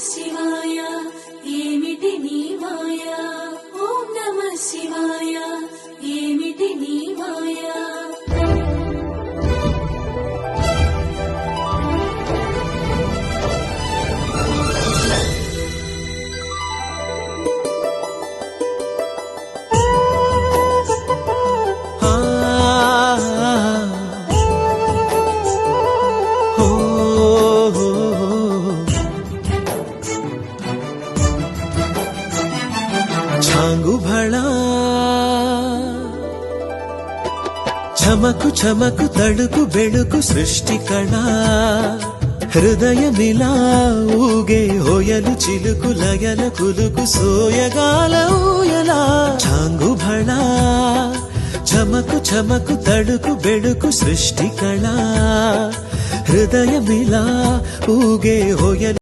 శివాయ ఏమిటి నీ మాయ ఓం నమః శివాయ ఏమిటి నీ మాయ छांगु भला చమకు చమకు తడుకు బెళుకు సృష్టి కళ హృదయమిలా ఊగే హోయలు చిలుకు లయల కులుకు సోయగాల ఊయలా చాంగు భళ చమకు చమకు తడుకు బెళుకు సృష్టి కళ హృదయమిలా ఊగే హోయలు